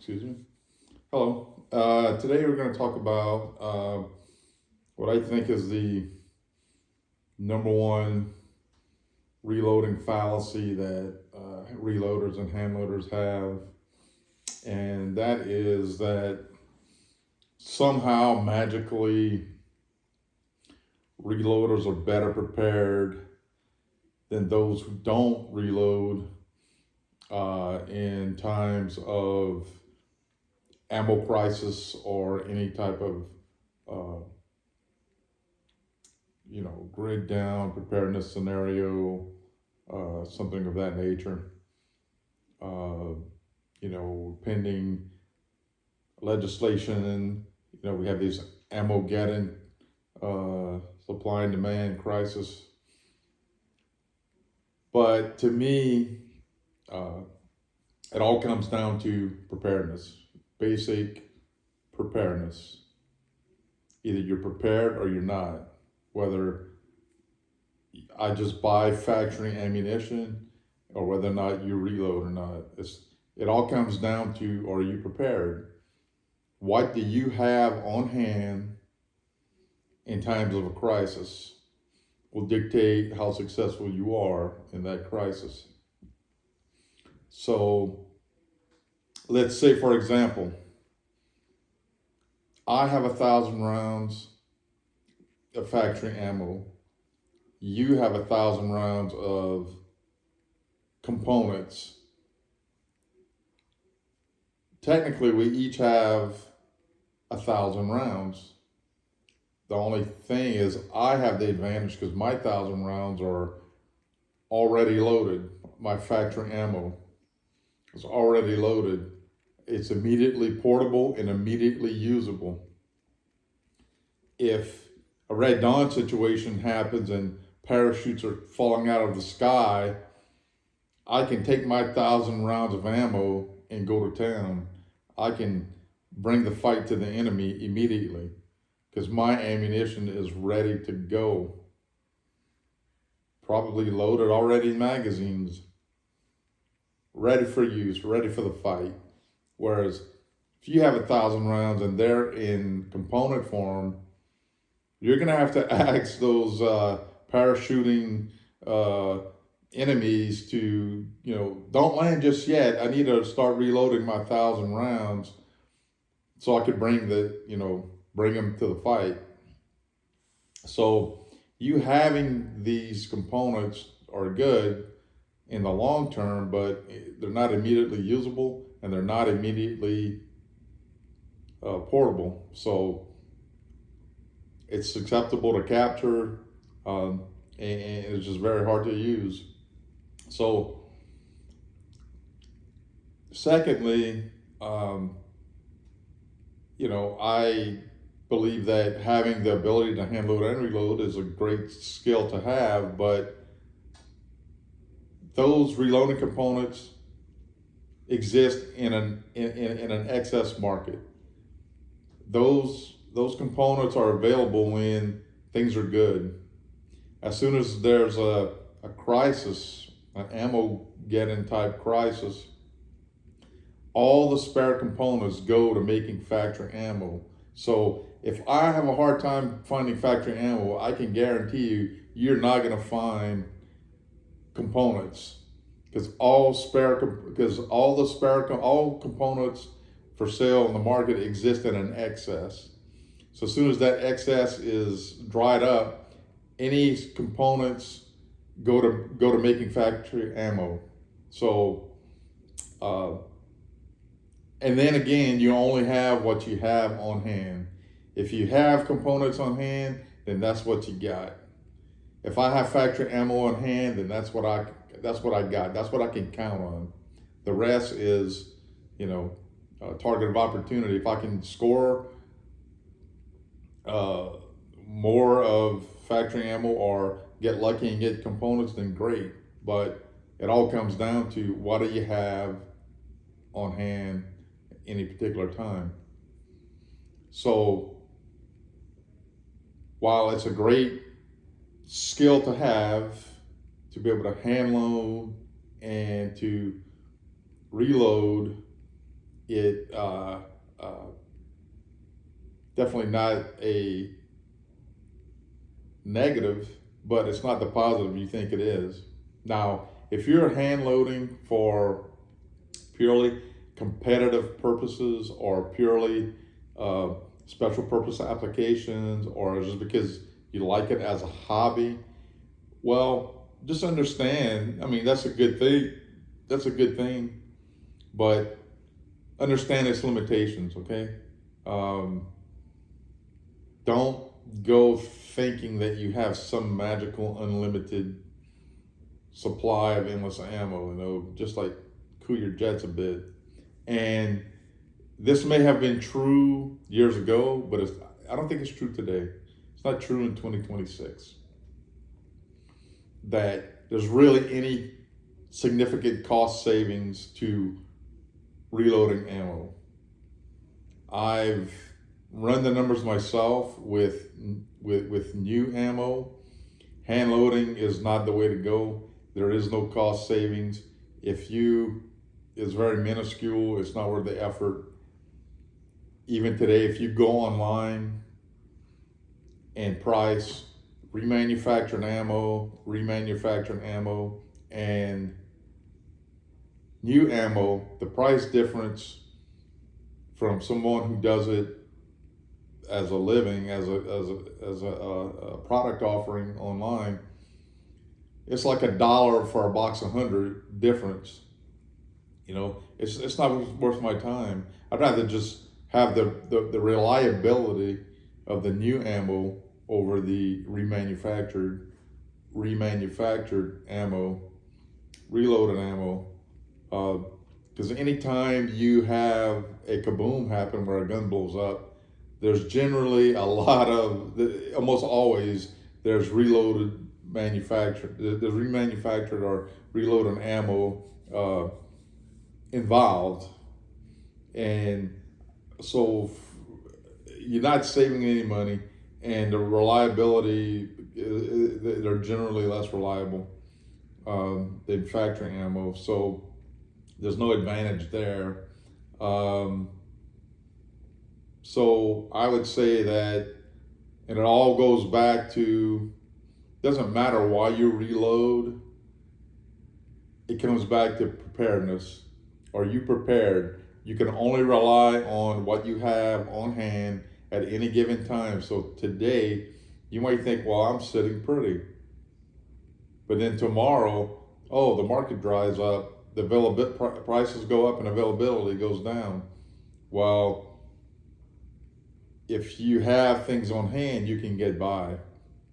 Excuse me. Hello. Today we're going to talk about what I think is the number one reloading fallacy that reloaders and hand loaders have, and that is that somehow magically reloaders are better prepared than those who don't reload in times of ammo crisis or any type of uh, grid down preparedness scenario, something of that nature. Uh, Pending legislation, and we have these ammo getting supply and demand crisis. But to me, uh, it all comes down to preparedness, basic preparedness. Either you're prepared or you're not. Whether I just buy factory ammunition or whether or not you reload or not. It all comes down to, are you prepared? What do you have on hand in times of a crisis will dictate how successful you are in that crisis. So let's say, for example, I have 1,000 rounds of factory ammo. You have 1,000 rounds of components. Technically, we each have 1,000 rounds. The only thing is, I have the advantage because my 1,000 rounds are already loaded. My factory ammo is already loaded. It's immediately portable and immediately usable. If a red dawn situation happens and parachutes are falling out of the sky, I can take my 1,000 rounds of ammo and go to town. I can bring the fight to the enemy immediately because my ammunition is ready to go. Probably loaded already in magazines, ready for use, ready for the fight. Whereas if you have 1,000 rounds and they're in component form, you're gonna have to ask those parachuting enemies to, don't land just yet. I need to start reloading my 1,000 rounds so I could bring them to the fight. So you having these components are good in the long term, but they're not immediately usable and they're not immediately portable. So it's susceptible to capture, and it's just very hard to use. So, secondly, I believe that having the ability to hand load and reload is a great skill to have, but those reloading components exist in an excess market. Those components are available when things are good. As soon as there's a crisis, an ammo getting type crisis, all the spare components go to making factory ammo. So if I have a hard time finding factory ammo, I can guarantee you're not going to find components because all components for sale in the market exist in an excess. So as soon as that excess is dried up, any components go to making factory ammo. So, and then again, you only have what you have on hand. If you have components on hand, then that's what you got. If I have factory ammo on hand, then that's what I got. That's what I can count on. The rest is, target of opportunity. If I can score more of factory ammo or get lucky and get components, then great. But it all comes down to, what do you have on hand any particular time. So while it's a great skill to have to be able to hand load and to reload, it uh, definitely not a negative, but it's not the positive you think it is. Now, if you're hand loading for purely competitive purposes or purely uh, special purpose applications or just because you like it as a hobby, well, just understand. I mean, that's a good thing. That's a good thing, but understand its limitations. Okay, um, don't go thinking that you have some magical unlimited supply of endless ammo. Just like cool your jets a bit. And this may have been true years ago, but I don't think it's true today. It's not true in 2026 that there's really any significant cost savings to reloading ammo. I've run the numbers myself with new ammo. Hand loading is not the way to go. There is no cost savings. It's very minuscule. It's not worth the effort. Even today, if you go online and price remanufactured ammo, and new ammo, the price difference from someone who does it as a living, as a product offering online, it's like $1 for a box of 100 difference. It's not worth my time. I'd rather just have the reliability of the new ammo over the remanufactured ammo, reloaded ammo. Because anytime you have a kaboom happen where a gun blows up, there's generally almost always, there's there's remanufactured or reloaded ammo involved. And so you're not saving any money, and the reliability, they're generally less reliable than factory ammo. So there's no advantage there. So I would say that, and it all goes back to, doesn't matter why you reload, it comes back to preparedness. Are you prepared? You can only rely on what you have on hand at any given time. So today, you might think, well, I'm sitting pretty. But then tomorrow, oh, the market dries up, prices go up and availability goes down. Well, if you have things on hand, you can get by.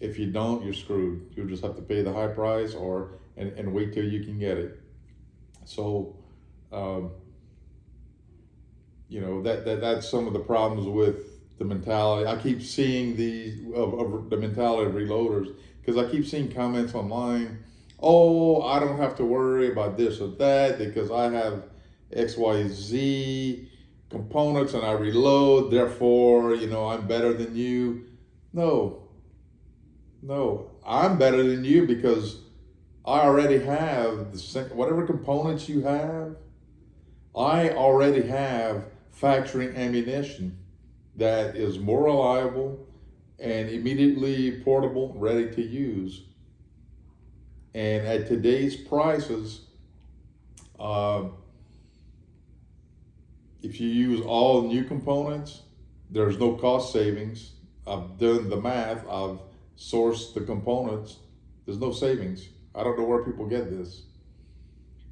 If you don't, you're screwed. You'll just have to pay the high price and wait till you can get it. So, that's some of the problems with the mentality. I keep seeing the mentality of reloaders, because I keep seeing comments online. Oh, I don't have to worry about this or that because I have XYZ components and I reload. Therefore, I'm better than you. No, I'm better than you because I already have whatever components you have. I already have factory ammunition that is more reliable and immediately portable, ready to use. And at today's prices, if you use all new components, there's no cost savings. I've done the math. I've sourced the components. There's no savings. I don't know where people get this.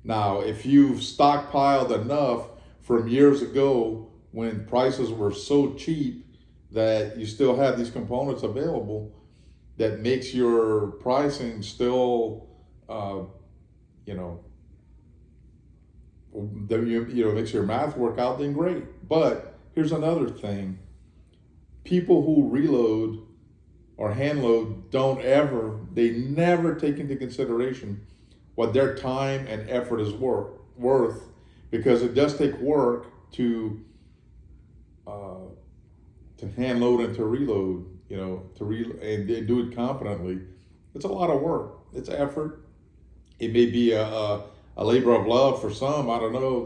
Now, if you've stockpiled enough from years ago when prices were so cheap that you still have these components available, that makes your pricing still, makes your math work out, then great. But here's another thing. People who reload or hand load they never take into consideration what their time and effort is worth, because it does take work to hand load and to reload, and do it confidently. It's a lot of work. It's effort. It may be a labor of love for some. I don't know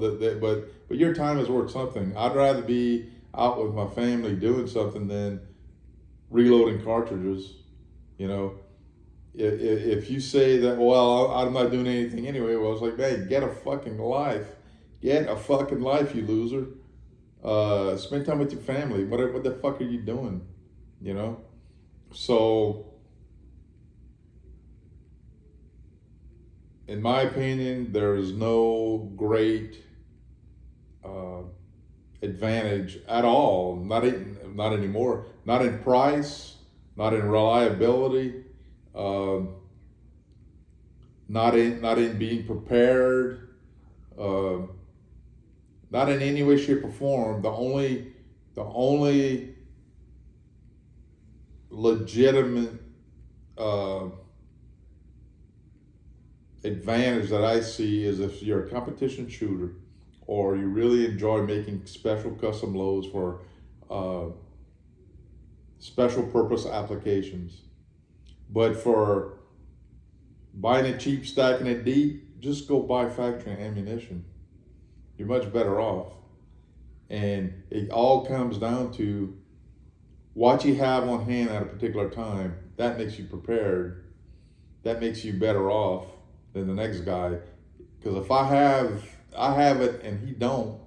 but your time is worth something. I'd rather be out with my family doing something than reloading cartridges. You know, if you say that, well, I'm not doing anything anyway. Well, it's like, man, get a fucking life. Get a fucking life, you loser. Spend time with your family. What the fuck are you doing? You know? So, in my opinion, there is no great uh, advantage at all. Not anymore. Not in price. Not in reliability. Um, not in being prepared. Uh, not in any way, shape, or form. The only legitimate uh, advantage that I see is if you're a competition shooter or you really enjoy making special custom loads for uh, special purpose applications. But for buying it cheap, stacking it deep, just go buy factory ammunition. You're much better off. And it all comes down to what you have on hand at a particular time. That makes you prepared. That makes you better off than the next guy. Because if I have it and he don't,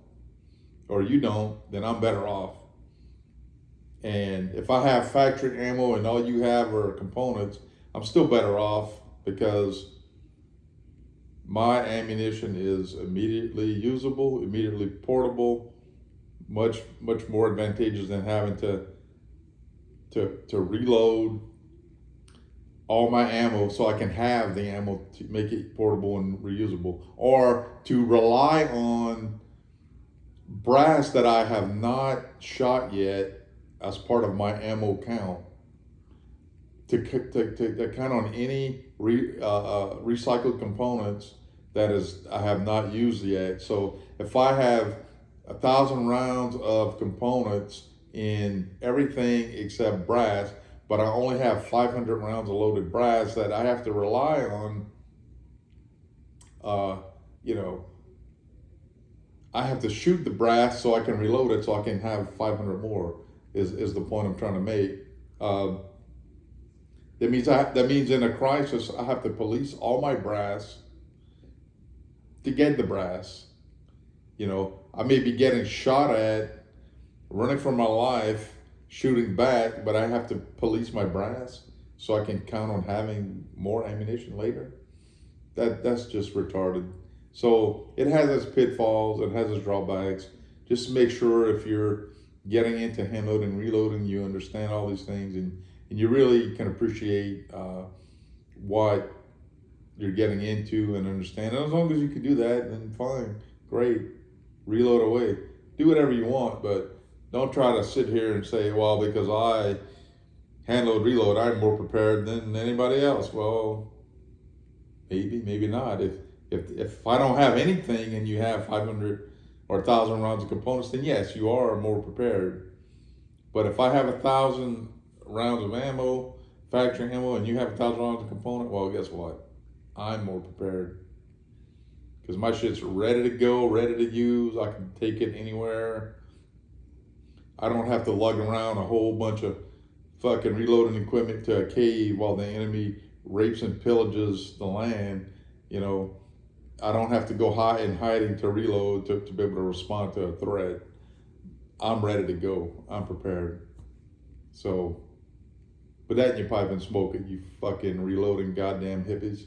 or you don't, then I'm better off. And if I have factory ammo and all you have are components, I'm still better off because my ammunition is immediately usable, immediately portable, much more advantageous than having to reload all my ammo so I can have the ammo to make it portable and reusable, or to rely on brass that I have not shot yet as part of my ammo count to count on any recycled components that is I have not used yet. So if I have 1,000 rounds of components in everything except brass, but I only have 500 rounds of loaded brass that I have to rely on, you know, I have to shoot the brass so I can reload it so I can have 500 more is the point I'm trying to make. That means in a crisis, I have to police all my brass to get the brass. You know, I may be getting shot at, running for my life, shooting back, but I have to police my brass so I can count on having more ammunition later. That's just retarded. So it has its pitfalls, it has its drawbacks. Just make sure if you're getting into hand loading, reloading, you understand all these things and you really can appreciate what you're getting into and understand. And as long as you can do that, then fine, great, reload away. Do whatever you want, but don't try to sit here and say, well, because I hand load, reload, I'm more prepared than anybody else. Well, maybe not. If I don't have anything and you have 500 or 1,000 rounds of components, then yes, you are more prepared. But if I have 1,000 rounds of ammo, factory ammo, and you have 1,000 rounds of component, well, guess what? I'm more prepared because my shit's ready to go, ready to use. I can take it anywhere. I don't have to lug around a whole bunch of fucking reloading equipment to a cave while the enemy rapes and pillages the land. You know, I don't have to go in hiding to reload to be able to respond to a threat. I'm ready to go. I'm prepared. So, but that and your pipe and smoke it, you fucking reloading goddamn hippies.